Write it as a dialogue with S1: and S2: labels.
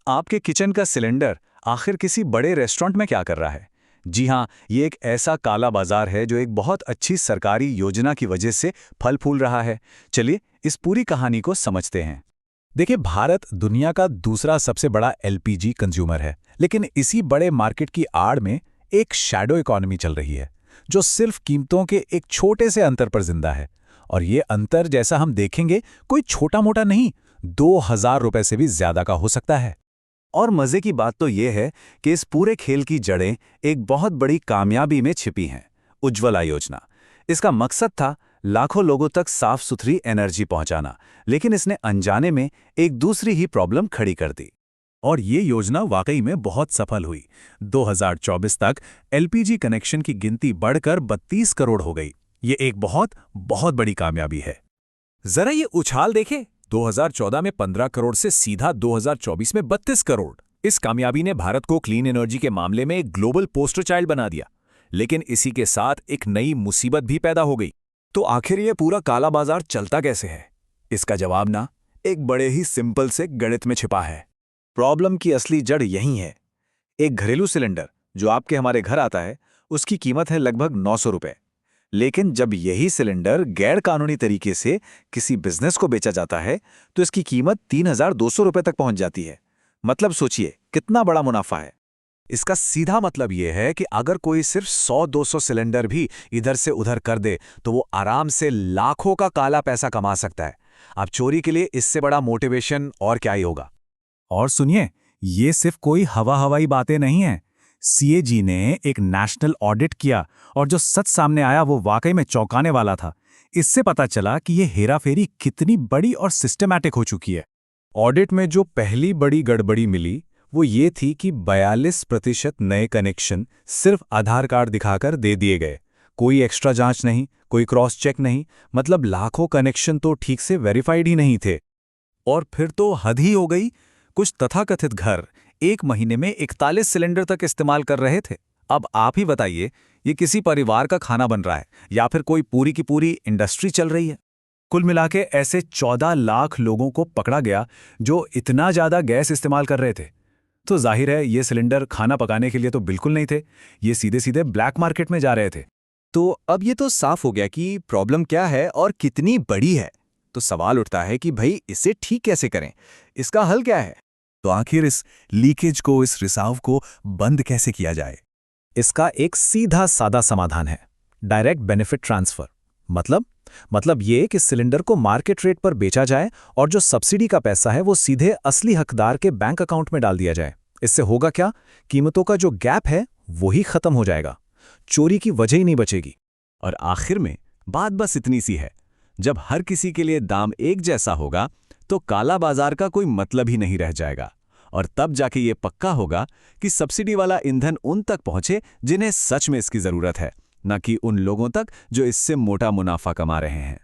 S1: आपके किचन का सिलेंडर आखिर किसी बड़े रेस्टोरेंट में क्या कर रहा है? जी हाँ, ये एक ऐसा काला बाजार है जो एक बहुत अच्छी सरकारी योजना की वजह से फल फूल रहा है। चलिए इस पूरी कहानी को समझते हैं। देखिए, भारत दुनिया का दूसरा सबसे बड़ा एलपीजी कंज्यूमर है, लेकिन इसी बड़े मार्केट की आड़ में एक शैडो इकोनॉमी चल रही है जो सिर्फ कीमतों के एक छोटे से अंतर पर जिंदा है। और ये अंतर, जैसा हम देखेंगे, कोई छोटा मोटा नहीं, 2000 रुपए से भी ज्यादा का हो सकता है। और मजे की बात तो ये है कि इस पूरे खेल की जड़ें एक बहुत बड़ी कामयाबी में छिपी हैं, उज्ज्वला योजना। इसका मकसद था लाखों लोगों तक साफ सुथरी एनर्जी पहुंचाना, लेकिन इसने अनजाने में एक दूसरी ही प्रॉब्लम खड़ी कर दी। और ये योजना वाकई में बहुत सफल हुई। 2024 तक एलपीजी कनेक्शन की गिनती बढ़कर 32 करोड़ हो गई। ये एक बहुत बहुत बड़ी कामयाबी है। जरा ये उछाल देखें, 2014 में 15 करोड़ से सीधा 2024 में 32 करोड़। इस कामयाबी ने भारत को क्लीन एनर्जी के मामले में एक ग्लोबल पोस्टर चाइल्ड बना दिया। लेकिन इसी के साथ एक नई मुसीबत भी पैदा हो गई। तो आखिर ये पूरा काला बाजार चलता कैसे है? इसका जवाब ना एक बड़े ही सिंपल से गणित में छिपा है। प्रॉब्लम की असली जड़ यही है। एक घरेलू सिलेंडर जो आपके हमारे घर आता है, उसकी कीमत है लगभग 900 रुपए। लेकिन जब यही सिलेंडर गैर कानूनी तरीके से किसी बिजनेस को बेचा जाता है तो इसकी कीमत 3200 रुपए तक पहुंच जाती है। मतलब सोचिए कितना बड़ा मुनाफा है। इसका सीधा मतलब यह है कि अगर कोई सिर्फ 100-200 सिलेंडर भी इधर से उधर कर दे तो वो आराम से लाखों का काला पैसा कमा सकता है। अब चोरी के लिए इससे बड़ा मोटिवेशन और क्या ही होगा। और सुनिए, ये सिर्फ कोई हवाई बातें नहीं हैं। सीएजी ने एक नेशनल ऑडिट किया और जो सच सामने आया वो वाकई में चौंकाने वाला था। इससे पता चला कि ये हेराफेरी कितनी बड़ी और सिस्टमैटिक हो चुकी है। ऑडिट में जो पहली बड़ी गड़बड़ी मिली वो ये थी कि 42% नए कनेक्शन सिर्फ आधार कार्ड दिखाकर दे दिए गए। कोई एक्स्ट्रा जांच नहीं, कोई क्रॉस चेक नहीं। मतलब लाखों कनेक्शन तो ठीक से वेरीफाइड ही नहीं थे। और फिर तो हद ही हो गई। कुछ तथाकथित घर एक महीने में 41 सिलेंडर तक इस्तेमाल कर रहे थे। अब आप ही बताइए, ये किसी परिवार का खाना बन रहा है या फिर कोई पूरी की पूरी इंडस्ट्री चल रही है? कुल मिलाके ऐसे 14 लाख लोगों को पकड़ा गया जो इतना ज्यादा गैस इस्तेमाल कर रहे थे। तो जाहिर है ये सिलेंडर खाना पकाने के लिए तो बिल्कुल नहीं थे। ये सीधे सीधे ब्लैक मार्केट में जा रहे थे। तो अब ये तो साफ हो गया कि प्रॉब्लम क्या है और कितनी बड़ी है। तो सवाल उठता है कि भाई इसे ठीक कैसे करें? इसका हल क्या है? तो आखिर इस लीकेज को, इस रिसाव को बंद कैसे किया जाए? इसका एक सीधा सादा समाधान है, डायरेक्ट बेनिफिट ट्रांसफर। मतलब ये कि सिलेंडर को मार्केट रेट पर बेचा जाए और जो सब्सिडी का पैसा है वो सीधे असली हकदार के बैंक अकाउंट में डाल दिया जाए। इससे होगा क्या? कीमतों का जो गैप है वो ही खत्म हो जाएगा। चोरी की वजह ही नहीं बचेगी। और आखिर में बात बस इतनी सी है, जब हर किसी के लिए दाम एक जैसा होगा तो काला बाजार का कोई मतलब ही नहीं रह जाएगा। और तब जाके ये पक्का होगा कि सब्सिडी वाला ईंधन उन तक पहुंचे जिन्हें सच में इसकी जरूरत है, न कि उन लोगों तक जो इससे मोटा मुनाफा कमा रहे हैं।